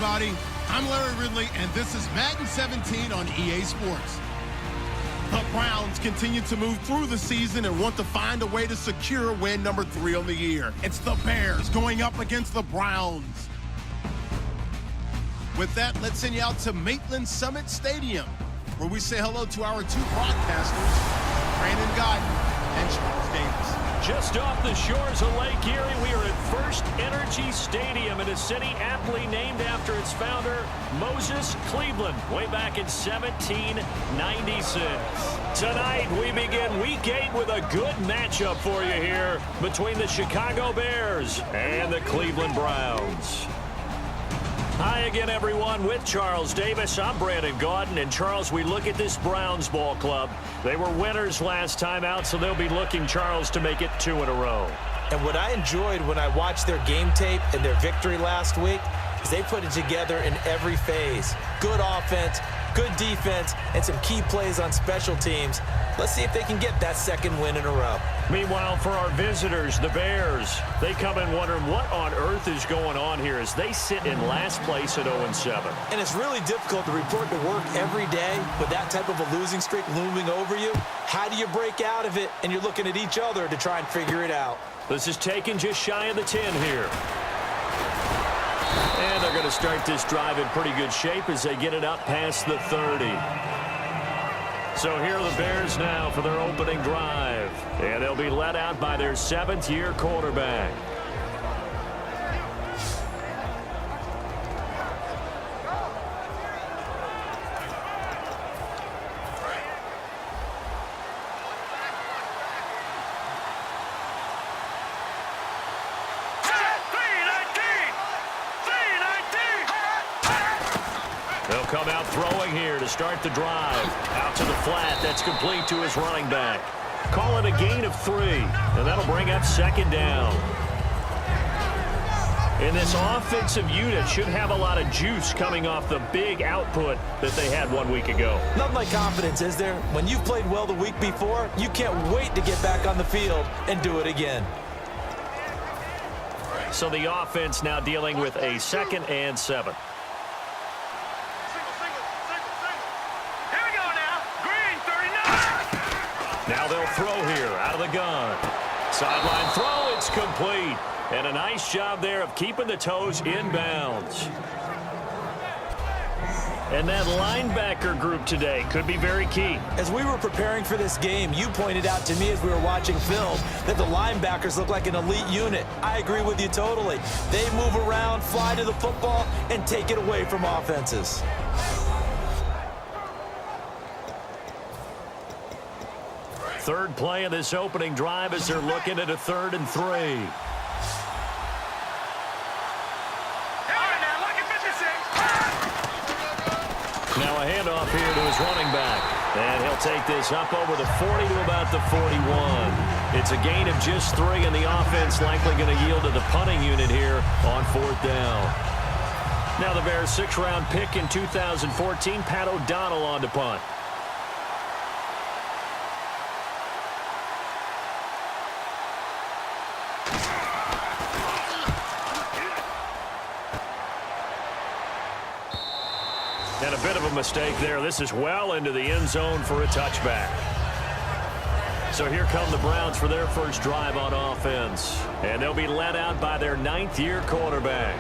everybody. I'm Larry Ridley, and this is Madden 17 on EA Sports. The Browns continue to move through the season and want to find a way to secure win number 3 on the year. It's the Bears going up against the Browns. With that, let's send you out to Maitland Summit Stadium, where we say hello to our two broadcasters, Brandon Guyton and Charles Davis. Just off the shores of Lake Erie, we are at First Energy Stadium in a city aptly named after its founder, Moses Cleveland, way back in 1796. Tonight, we begin Week 8 with a good matchup for you here between the Chicago Bears and the Cleveland Browns. Hi again, everyone. With Charles Davis, I'm Brandon Guyton. And Charles, we look at this Browns ball club. They were winners last time out, so they'll be looking, Charles, to make it 2 in a row. And what I enjoyed when I watched their game tape and their victory last week is they put it together in every phase. Good offense, good defense, and some key plays on special teams. Let's see if they can get that second win in a row. Meanwhile, for our visitors, the Bears, they come in wondering what on earth is going on here as they sit in last place at 0-7. And it's really difficult to report to work every day with that type of a losing streak looming over you. How do you break out of it? And you're looking at each other to try and figure it out. This is taken just shy of the 10 here. And they're going to start this drive in pretty good shape as they get it up past the 30. So here are the Bears now for their opening drive. And they'll be led out by their 7th-year quarterback. They'll come out throwing here to start the drive. Out to the flat. That's complete to his running back. Call it a gain of 3, and that'll bring up 2nd down. And this offensive unit should have a lot of juice coming off the big output that they had 1 week ago. Nothing like confidence, is there? When you've played well the week before, you can't wait to get back on the field and do it again. So the offense now dealing with a 2nd and 7. Now they'll throw here out of the gun. Sideline throw, it's complete. And a nice job there of keeping the toes in bounds. And that linebacker group today could be very key. As we were preparing for this game, you pointed out to me as we were watching film that the linebackers look like an elite unit. I agree with you totally. They move around, fly to the football, and take it away from offenses. Third play of this opening drive as they're looking at a 3rd and 3. Now a handoff here to his running back. And he'll take this up over the 40 to about the 41. It's a gain of just 3, and the offense likely going to yield to the punting unit here on 4th down. Now the Bears' 6th-round pick in 2014, Pat O'Donnell on to punt. And a bit of a mistake there. This is well into the end zone for a touchback. So here come the Browns for their first drive on offense. And they'll be led out by their 9th-year quarterback.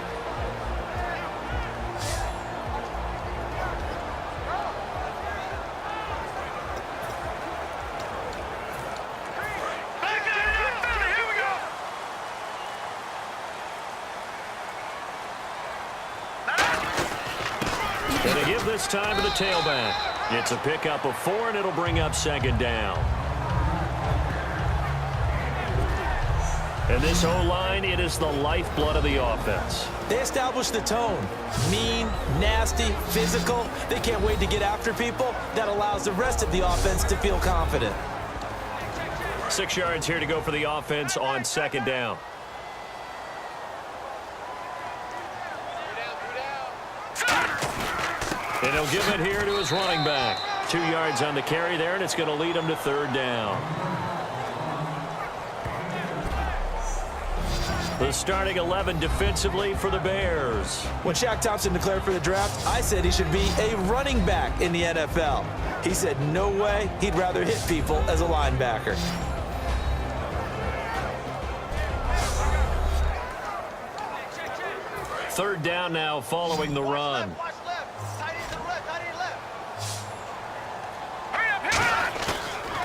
And they give this time to the tailback. It's a pickup of 4, and it'll bring up 2nd down. And this O-line, it is the lifeblood of the offense. They establish the tone. Mean, nasty, physical. They can't wait to get after people. That allows the rest of the offense to feel confident. 6 yards here to go for the offense on 2nd down. And he'll give it here to his running back. 2 yards on the carry there, and it's going to lead him to 3rd down. The starting 11 defensively for the Bears. When Shaq Thompson declared for the draft, I said he should be a running back in the NFL. He said no way, he'd rather hit people as a linebacker. Third down now following the run.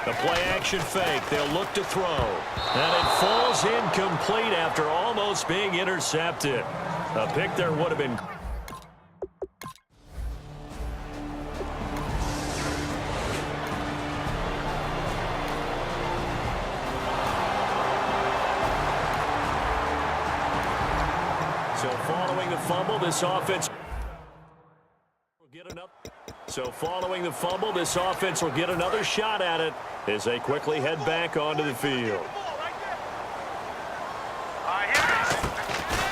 The play-action fake. They'll look to throw. And it falls incomplete after almost being intercepted. A pick there would have been... So following the fumble, this offense will get another... will get another shot at it as they quickly head back onto the field.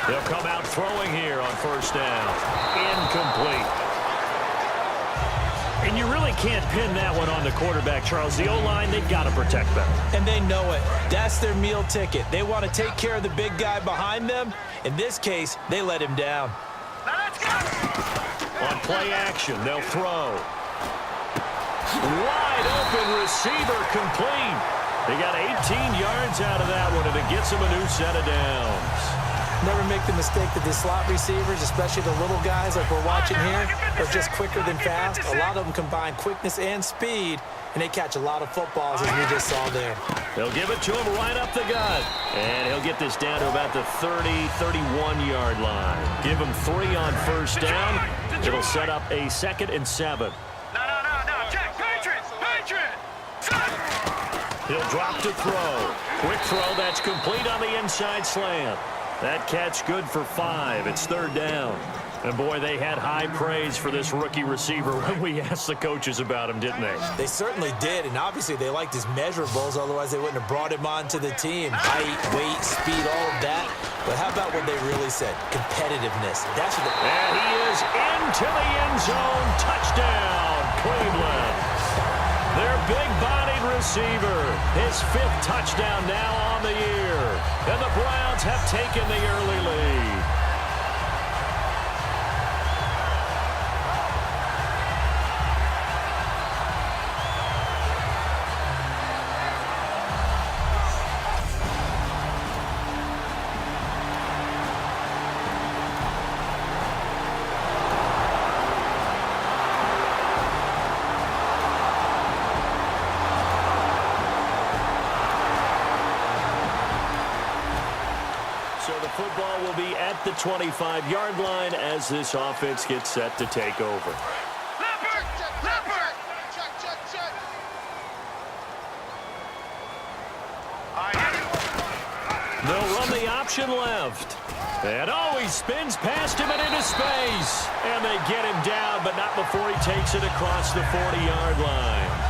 They'll come out throwing here on first down. Incomplete. And you really can't pin that one on the quarterback, Charles. The O-line, they've got to protect better. And they know it. That's their meal ticket. They want to take care of the big guy behind them. In this case, they let him down. On play action, they'll throw. Wide open receiver complete. They got 18 yards out of that one, and it gets them a new set of downs. Never make the mistake that the slot receivers, especially the little guys like we're watching here, are just quicker than fast. A lot of them combine quickness and speed, and they catch a lot of footballs, as we just saw there. They'll give it to him right up the gut. And he'll get this down to about the 30, 31-yard line. Give him 3 on first down. It'll set up a 2nd and 7. No. Check. Patriot. He'll drop to throw. Quick throw. That's complete on the inside slant. That catch good for 5. It's 3rd down. And, boy, they had high praise for this rookie receiver when we asked the coaches about him, didn't they? They certainly did, and obviously they liked his measurables. Otherwise, they wouldn't have brought him onto the team. Height, weight, speed, all of that. But how about what they really said? Competitiveness. That's what and he is into the end zone. Touchdown, Cleveland. Their big-bodied receiver. His 5th touchdown now on the year. And the Browns have taken the early lead. Football will be at the 25-yard line as this offense gets set to take over. Leopard! They'll run the option left. And he spins past him and into space. And they get him down, but not before he takes it across the 40-yard line.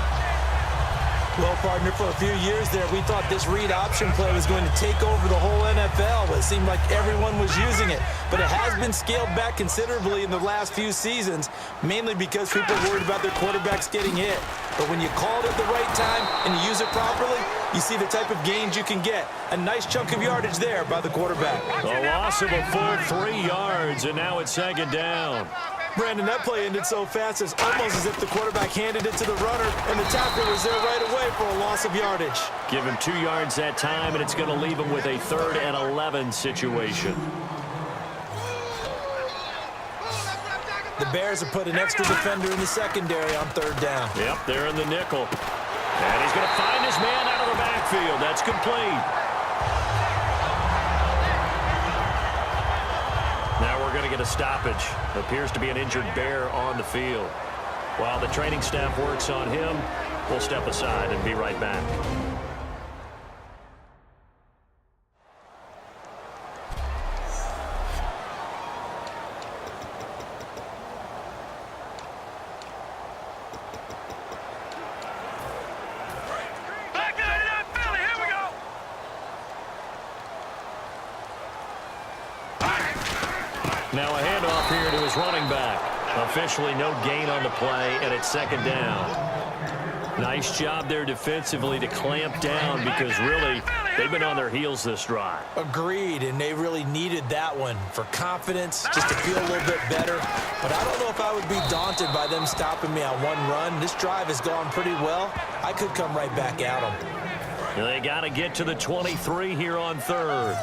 Well, partner, for a few years there, we thought this read option play was going to take over the whole NFL, but it seemed like everyone was using it. But it has been scaled back considerably in the last few seasons, mainly because people are worried about their quarterbacks getting hit. But when you call it at the right time and you use it properly, you see the type of gains you can get. A nice chunk of yardage there by the quarterback. A loss of a full 3 yards, and now it's 2nd down. Brandon, that play ended so fast, it's almost as if the quarterback handed it to the runner, and the tackler was there right away for a loss of yardage. Give him 2 yards that time, and it's going to leave him with a 3rd and 11 situation. The Bears have put an extra defender in the secondary on 3rd down. Yep, they're in the nickel. And he's going to find his man out of the backfield. That's complete. Now we're going to get a stoppage. Appears to be an injured Bear on the field. While the training staff works on him, we'll step aside and be right back. Now a handoff here to his running back. Officially no gain on the play, and it's 2nd down. Nice job there defensively to clamp down because really they've been on their heels this drive. Agreed, and they really needed that one for confidence, just to feel a little bit better. But I don't know if I would be daunted by them stopping me on one run. This drive has gone pretty well. I could come right back at them. They got to get to the 23 here on third. All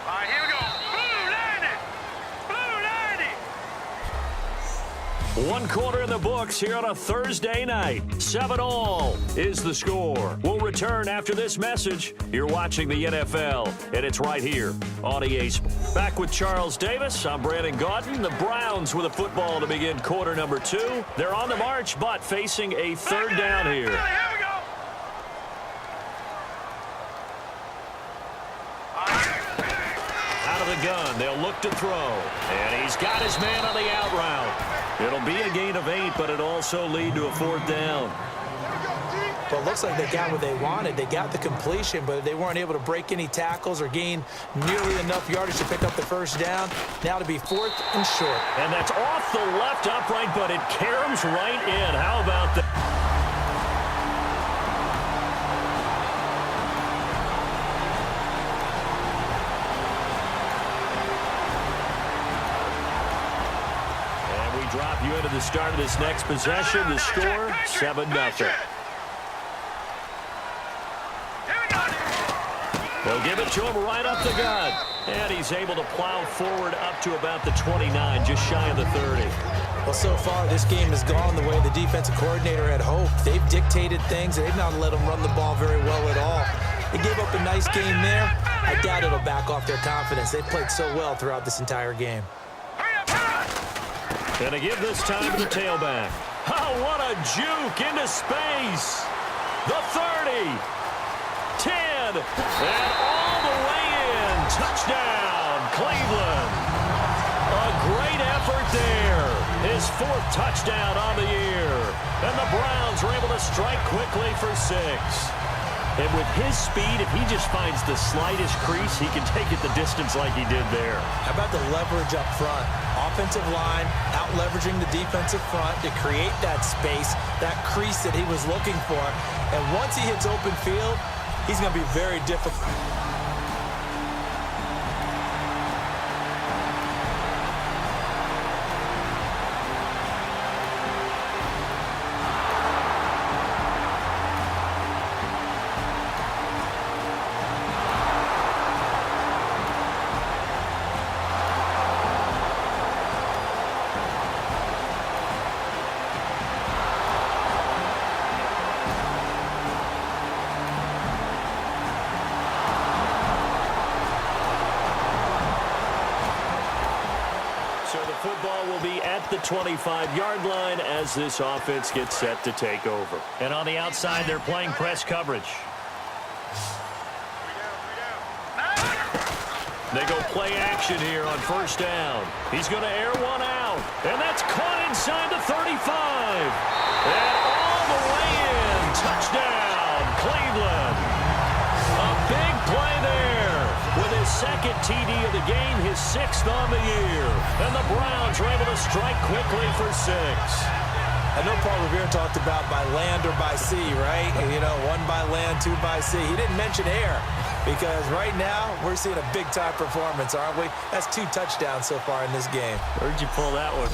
right, here we go. Blue 90. Blue 90. 1 quarter in the books here on a Thursday night. 7-all is the score. We'll return after this message. You're watching the NFL, and it's right here on EA Sports. Back with Charles Davis. I'm Brandon Gaudin. The Browns with a football to begin quarter number 2. They're on the march, but facing a third down here. Here we go. Out of the gun, they'll look to throw. And he's got his man on the out route. It'll be a gain of 8, but it'll also lead to a 4th down. Well, it looks like they got what they wanted. They got the completion, but they weren't able to break any tackles or gain nearly enough yardage to pick up the first down. Now to be 4th and short. And that's off the left upright, but it caroms right in. How about that? Drop you into the start of this next possession. The score, 7-0. They'll give it to him right up the gut. And he's able to plow forward up to about the 29, just shy of the 30. Well, so far, this game has gone the way the defensive coordinator had hoped. They've dictated things. They've not let them run the ball very well at all. They gave up a nice game there. I doubt it'll back off their confidence. They've played so well throughout this entire game. And to give this time to the tailback. Oh, what a juke into space. The 30. 10. And all the way in. Touchdown, Cleveland. A great effort there. His 4th touchdown on the year. And the Browns were able to strike quickly for 6. And with his speed, if he just finds the slightest crease, he can take it the distance like he did there. How about the leverage up front? Offensive line out leveraging the defensive front to create that space, that crease that he was looking for. And once he hits open field, he's going to be very difficult. Football will be at the 25-yard line as this offense gets set to take over. And on the outside, they're playing press coverage. They go play action here on first down. He's going to air one out. And that's caught inside the 35. And all the way in. Touchdown, Cleveland. A big play there. With his 2nd TD of the game, his 6th on the year. And the Browns are able to strike quickly for 6. I know Paul Revere talked about by land or by sea, right? You know, 1 by land, 2 by sea. He didn't mention air because right now we're seeing a big-time performance, aren't we? That's 2 touchdowns so far in this game. Where'd you pull that one?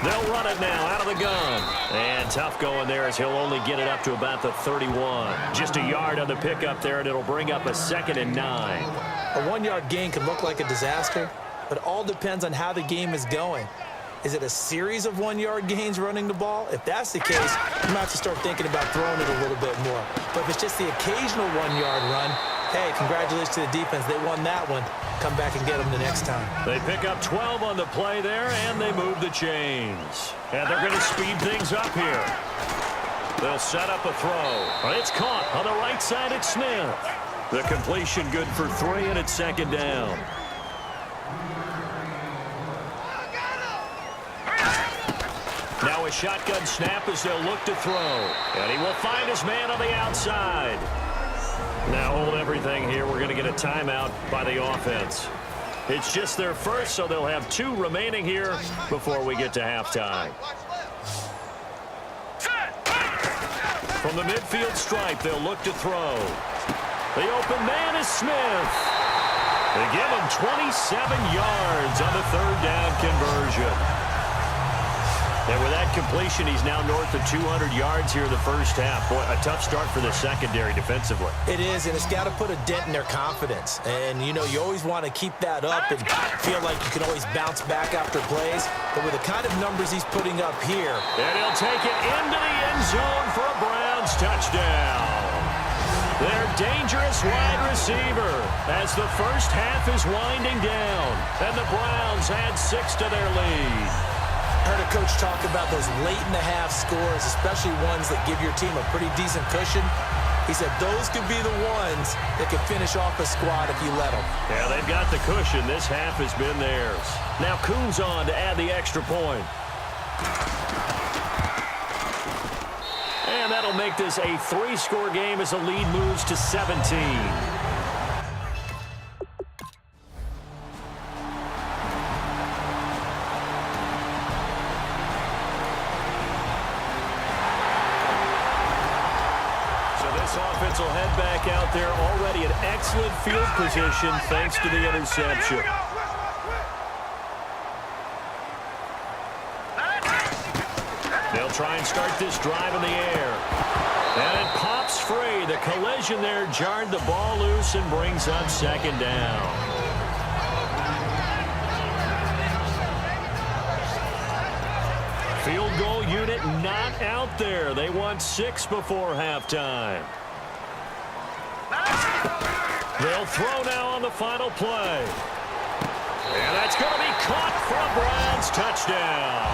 They'll run it now out of the gun. And tough going there as he'll only get it up to about the 31. Just a yard on the pickup there, and it'll bring up a 2nd and 9. A 1-yard gain can look like a disaster, but it all depends on how the game is going. Is it a series of 1-yard gains running the ball? If that's the case, you might have to start thinking about throwing it a little bit more. But if it's just the occasional 1-yard run, hey, congratulations to the defense. They won that one. Come back and get them the next time. They pick up 12 on the play there, and they move the chains. And they're going to speed things up here. They'll set up a throw. It's caught on the right side. It's Smith. The completion good for 3, and it's second down. Now a shotgun snap as they'll look to throw. And he will find his man on the outside. Now hold everything here. We're going to get a timeout by the offense. It's just their first, so they'll have 2 remaining here before we get to halftime. From the midfield stripe, they'll look to throw. The open man is Smith. They give him 27 yards on the third down conversion. And with that completion, he's now north of 200 yards here in the first half. Boy, a tough start for the secondary defensively. It is, and it's got to put a dent in their confidence. And, you know, you always want to keep that up and feel like you can always bounce back after plays. But with the kind of numbers he's putting up here. And he'll take it into the end zone for a Browns touchdown. Their dangerous wide receiver as the first half is winding down. And the Browns add 6 to their lead. I heard a coach talk about those late-in-the-half scores, especially ones that give your team a pretty decent cushion. He said those could be the ones that can finish off a squad if you let them. Yeah, they've got the cushion. This half has been theirs. Now Coons on to add the extra point. And that'll make this a 3-score game as the lead moves to 17. Offense will head back out there, already in excellent field position thanks to the interception. They'll try and start this drive in the air. And it pops free. The collision there jarred the ball loose and brings up second down. Field goal unit not out there. They want 6 before halftime. They'll throw now on the final play. And that's going to be caught for a Browns touchdown.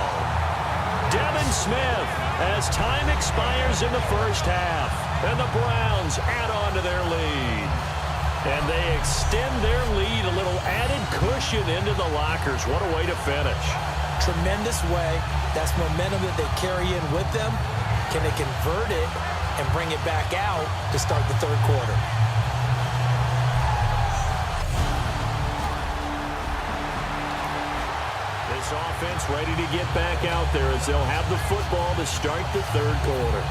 Devin Smith as time expires in the first half. And the Browns add on to their lead. And they extend their lead, a little added cushion into the lockers. What a way to finish. Tremendous way. That's momentum that they carry in with them. Can they convert it and bring it back out to start the third quarter? This offense ready to get back out there as they'll have the football to start the third quarter.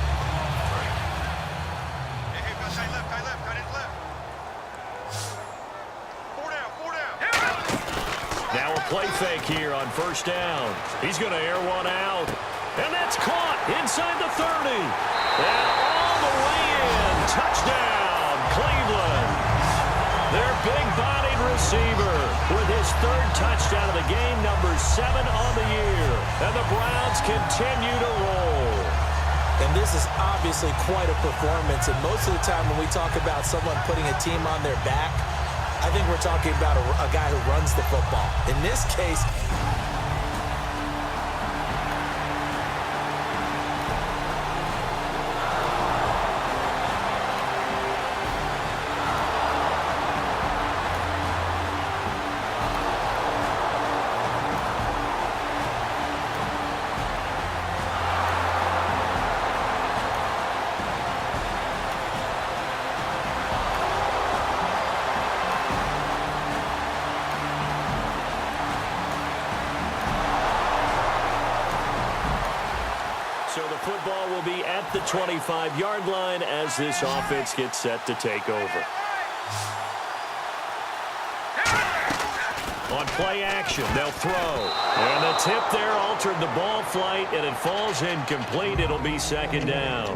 Now a play fake here on first down. He's going to air one out. And that's caught inside the 30. And all the way in. Touchdown, Cleveland. Their big-bodied receiver with his 3rd touchdown of the game, number 7 on the year. And the Browns continue to roll. And this is obviously quite a performance. And most of the time when we talk about someone putting a team on their back, I think we're talking about a guy who runs the football. In this case, Football will be at the 25-yard line as this offense gets set to take over. On play action, they'll throw. And the tip there altered the ball flight, and it falls incomplete. It'll be second down.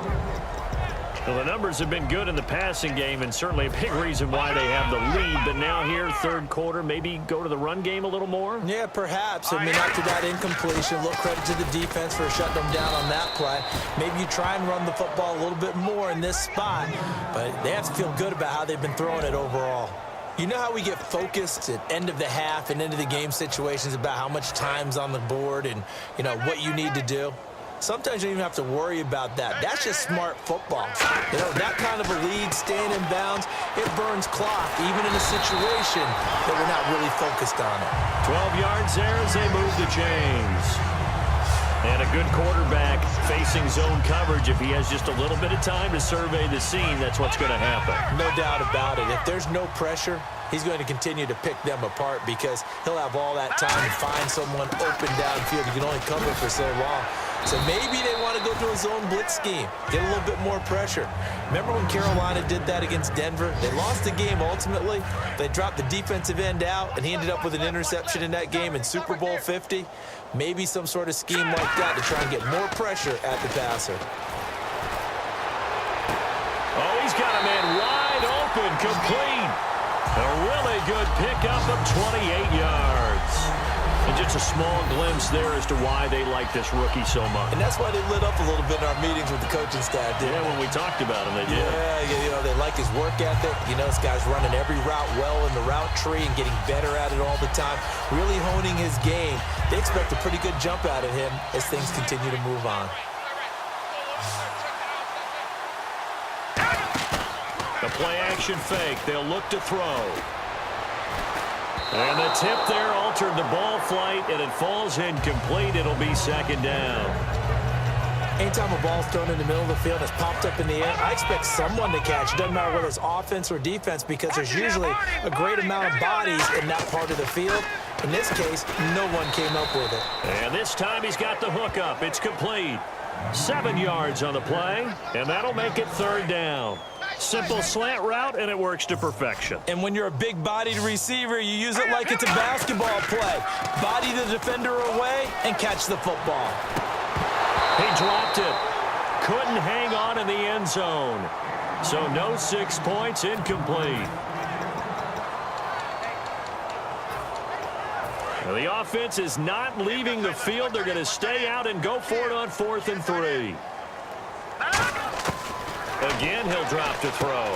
Well, the numbers have been good in the passing game, and certainly a big reason why they have the lead. But now here, third quarter, maybe go to the run game a little more? Yeah, perhaps. I mean, after that incompletion, a little credit to the defense for shutting them down on that play. Maybe you try and run the football a little bit more in this spot. But they have to feel good about how they've been throwing it overall. You know how we get focused at end of the half and into the game situations about how much time's on the board and, you know, what you need to do? Sometimes you don't even have to worry about that. That's just smart football. You know, that kind of a lead, staying in bounds, it burns clock, even in a situation that we're not really focused on it. 12 yards there as they move the chains. And a good quarterback facing zone coverage. If he has just a little bit of time to survey the scene, that's what's going to happen. No doubt about it. If there's no pressure, he's going to continue to pick them apart because he'll have all that time to find someone open downfield. You can only cover for so long. So maybe they want to go to a zone blitz scheme, get a little bit more pressure. Remember when Carolina did that against Denver? They lost the game ultimately. They dropped the defensive end out, and he ended up with an interception in that game in Super Bowl 50. Maybe some sort of scheme like that to try and get more pressure at the passer. Oh, he's got a man wide open, complete. A really good pickup of 28 yards. And just a small glimpse there as to why they like this rookie so much. And that's why they lit up a little bit in our meetings with the coaching staff, didn't they? When we talked about him, they did. Yeah, you know, they like his work ethic. You know, this guy's running every route well in the route tree and getting better at it all the time, really honing his game. They expect a pretty good jump out of him as things continue to move on. The play-action fake. They'll look to throw. And the tip there altered the ball flight, and it falls incomplete. It'll be second down. Anytime a ball's thrown in the middle of the field and it's popped up in the air, I expect someone to catch. It doesn't matter whether it's offense or defense because there's usually a great amount of bodies in that part of the field. In this case, no one came up with it. And this time he's got the hook up. It's complete. 7 yards on the play, and that'll make it third down. Simple slant route, and it works to perfection. And when you're a big-bodied receiver, you use it like it's a basketball play. Body the defender away and catch the football. He dropped it. Couldn't hang on in the end zone. So no 6 points, incomplete. Well, the offense is not leaving the field. They're going to stay out and go for it on 4th and 3. Again, he'll drop to throw.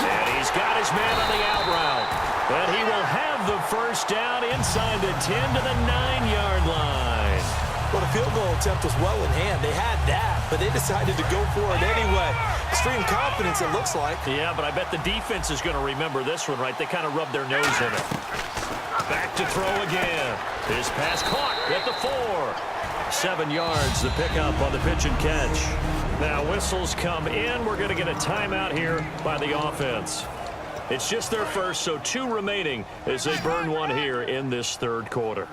And he's got his man on the out route. But he will have the first down inside the 10 to the 9-yard line. Well, the field goal attempt was well in hand. They had that, but they decided to go for it anyway. Extreme confidence, it looks like. Yeah, but I bet the defense is going to remember this one, right? They kind of rubbed their nose in it. Back to throw again. His pass caught at the 4. 7 yards, the pickup on the pitch and catch. Now whistles come in. We're going to get a timeout here by the offense. It's just their first, so 2 remaining as they burn one here in this third quarter.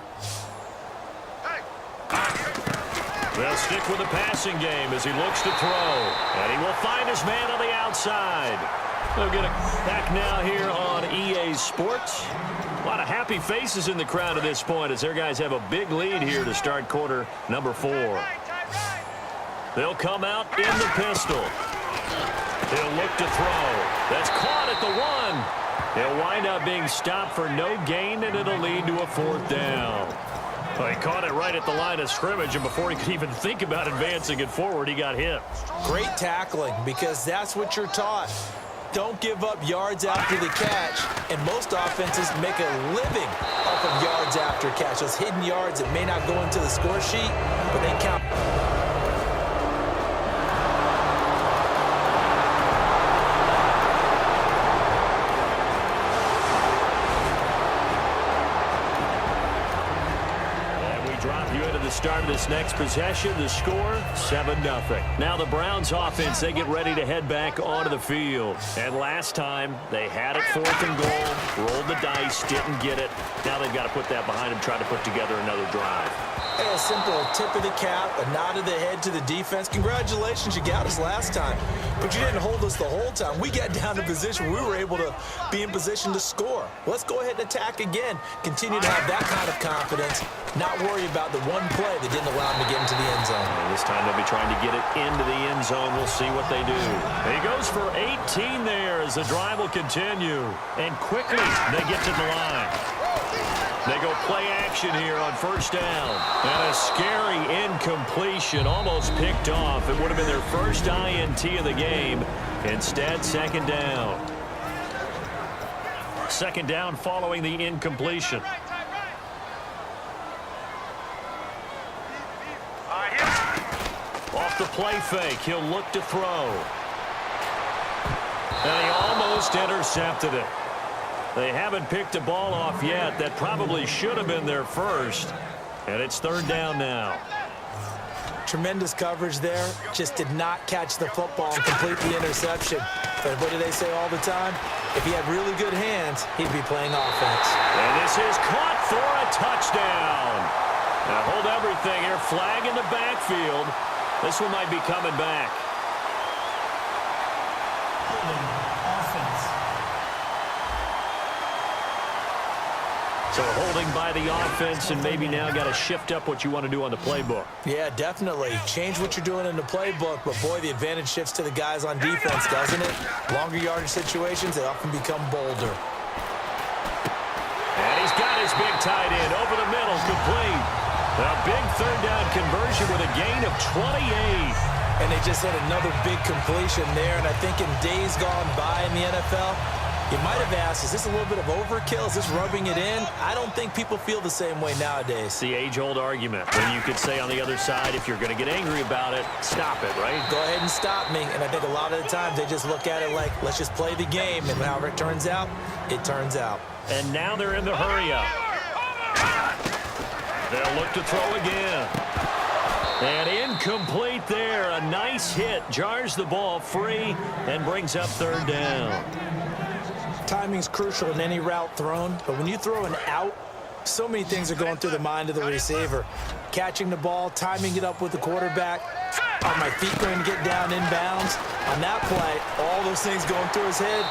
They'll stick with the passing game as he looks to throw. And he will find his man on the outside. They'll get it back now here on EA Sports. A lot of happy faces in the crowd at this point as their guys have a big lead here to start quarter number 4. They'll come out in the pistol. He'll look to throw. That's caught at the 1. He'll wind up being stopped for no gain, and it'll lead to a 4th down. Well, he caught it right at the line of scrimmage, and before he could even think about advancing it forward, he got hit. Great tackling, because that's what you're taught. Don't give up yards after the catch, and most offenses make a living off of yards after catch. Those hidden yards that may not go into the score sheet, but they count. Start of this next possession, the score, 7-0. Now the Browns offense, they get ready to head back onto the field. And last time, they had it 4th and goal, rolled the dice, didn't get it. Now they've got to put that behind them, try to put together another drive. Hey, a simple tip of the cap, a nod of the head to the defense. Congratulations, you got us last time. But you didn't hold us the whole time. We got down to position. We were able to be in position to score. Let's go ahead and attack again. Continue to have that kind of confidence. Not worry about about the one play that didn't allow him to get into the end zone. And this time they'll be trying to get it into the end zone. We'll see what they do. He goes for 18 there as the drive will continue. And quickly they get to the line. They go play action here on first down. And a scary incompletion, almost picked off. It would have been their first INT of the game. Instead, second down. Second down following the incompletion. Off the play fake, he'll look to throw. And he almost intercepted it. They haven't picked a ball off yet. That probably should have been their first. And it's third down now. Tremendous coverage there. Just did not catch the football and complete the interception. But what do they say all the time? If he had really good hands, he'd be playing offense. And this is caught for a touchdown. Now hold everything here. Flag in the backfield. This one might be coming back. So holding by the offense, and maybe now got to shift up what you want to do on the playbook. Yeah, definitely. Change what you're doing in the playbook, but boy, the advantage shifts to the guys on defense, doesn't it? Longer yardage situations, they often become bolder. And he's got his big tight end over the middle, complete. A big third down conversion with a gain of 28. And they just had another big completion there, and I think in days gone by in the NFL, you might have asked, is this a little bit of overkill? Is this rubbing it in? I don't think people feel the same way nowadays. It's the age-old argument. When you could say on the other side, if you're going to get angry about it, stop it, right? Go ahead and stop me. And I think a lot of the times they just look at it like, let's just play the game. And however it turns out, it turns out. And now they're in the hurry-up. They'll look to throw again. And incomplete there. A nice hit. Jars the ball free and brings up third down. Timing's crucial in any route thrown, but when you throw an out, so many things are going through the mind of the receiver. Catching the ball, timing it up with the quarterback. Are my feet going to get down inbounds? On that play, all those things going through his head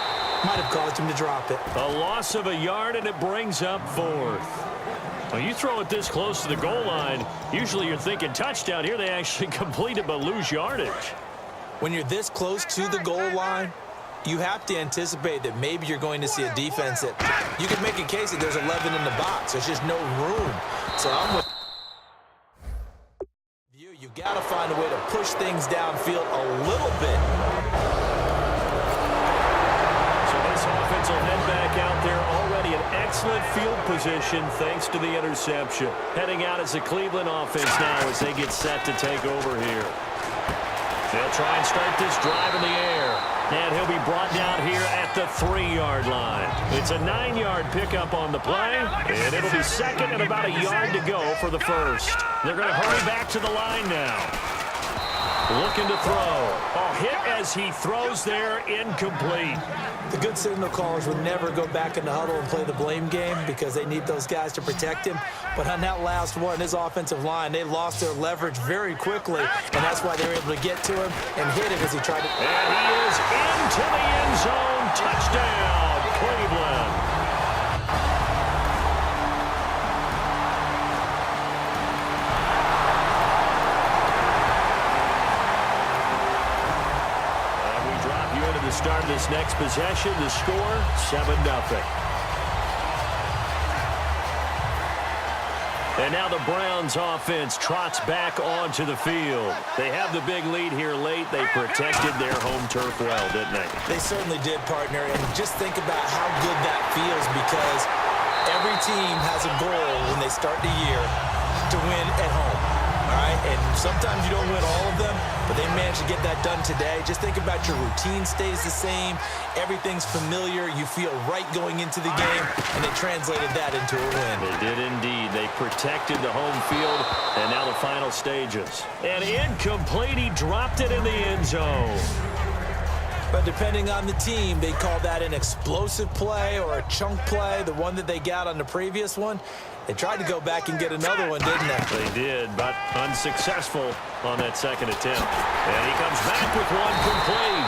might have caused him to drop it. A loss of a yard, and it brings up fourth. When you throw it this close to the goal line, usually you're thinking touchdown. Here they actually complete it but lose yardage. When you're this close to the goal line, you have to anticipate that maybe you're going to see a defense that you can make a case that there's 11 in the box. There's just no room. So I'm with you. You've got to find a way to push things downfield a little bit. So this offense will head back out there, already in excellent field position thanks to the interception. Heading out as the Cleveland offense now as they get set to take over here. They'll try and start this drive in the air. And he'll be brought down here at the 3-yard line. It's a 9-yard pickup on the play, and it'll be second and about a yard to go for the first. They're going to hurry back to the line now. Looking to throw. A hit as he throws there, incomplete. The good signal callers would never go back in the huddle and play the blame game because they need those guys to protect him. But on that last one, his offensive line, they lost their leverage very quickly, and that's why they were able to get to him and hit him as he tried to. And he is into the end zone. Touchdown, Cleveland. Start this next possession, the score 7-0. And now the Browns offense trots back onto the field. They have the big lead here late. They protected their home turf well, didn't they? They certainly did, partner. And just think about how good that feels because every team has a goal when they start the year to win at home. All right, and sometimes you don't win all of them, but they managed to get that done today. Just think about your routine stays the same. Everything's familiar. You feel right going into the game, and they translated that into a win. They did indeed. They protected the home field, and now the final stages. And incomplete. He dropped it in the end zone. But depending on the team, they call that an explosive play or a chunk play, the one that they got on the previous one. They tried to go back and get another one, didn't they? They did, but unsuccessful on that second attempt. And he comes back with one complete.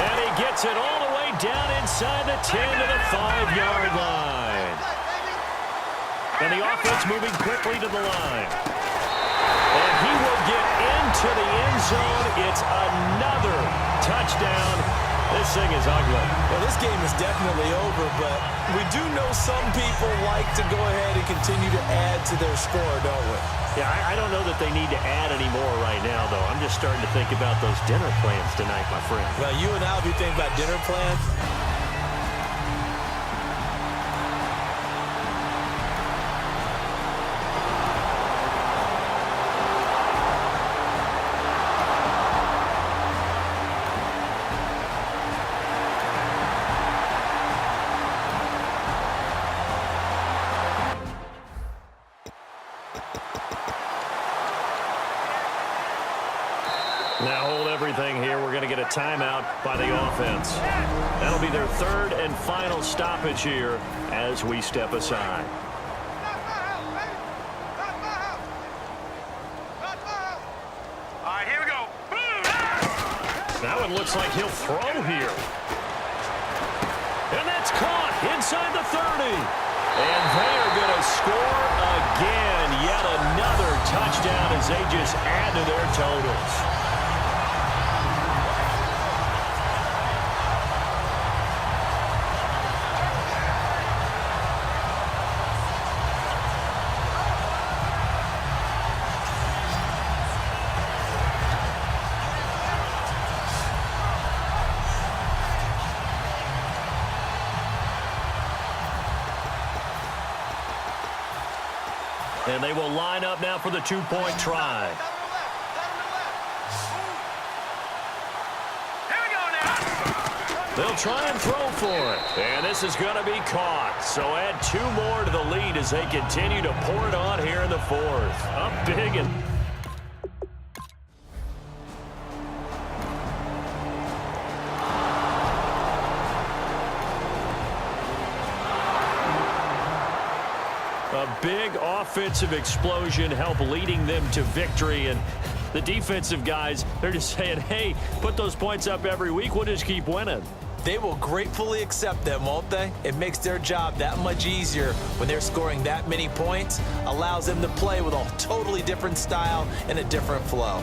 And he gets it all the way down inside the 10 to the 5-yard line. And the offense moving quickly to the line. And he will get into the end zone. It's another touchdown. This thing is ugly. Well, this game is definitely over, but we do know some people like to go ahead and continue to add to their score, don't we? Yeah, I don't know that they need to add any more right now, though. I'm just starting to think about those dinner plans tonight, my friend. Well, you and I will be thinking about dinner plans. Now hold everything here. We're going to get a timeout by the offense. That'll be their third and final stoppage here as we step aside. All right, here we go. That one looks like he'll throw here. And that's caught inside the 30. And they are going to score again. Yet another touchdown as they just add to their totals. And they will line up now for the two-point try. Here we go now. They'll try and throw for it. And this is going to be caught. So add two more to the lead as they continue to pour it on here in the fourth. Up big and... A big offensive explosion helped leading them to victory. And the defensive guys, they're just saying, hey, put those points up every week. We'll just keep winning. They will gratefully accept them, won't they? It makes their job that much easier when they're scoring that many points. Allows them to play with a totally different style and a different flow.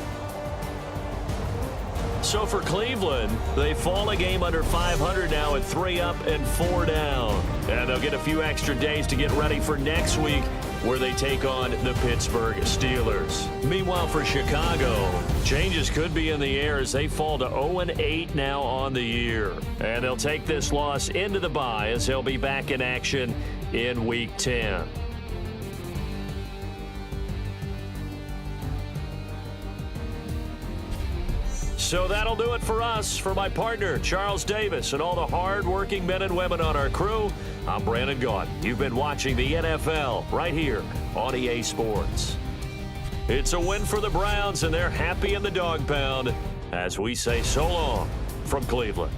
So for Cleveland, they fall a game under 500 now at 3 up and 4 down. And they'll get a few extra days to get ready for next week where they take on the Pittsburgh Steelers. Meanwhile, for Chicago, changes could be in the air as they fall to 0-8 now on the year. And they'll take this loss into the bye as they'll be back in action in Week 10. So that'll do it for us. For my partner, Charles Davis, and all the hard-working men and women on our crew, I'm Brandon Gaudin. You've been watching the NFL right here on EA Sports. It's a win for the Browns, and they're happy in the dog pound as we say so long from Cleveland.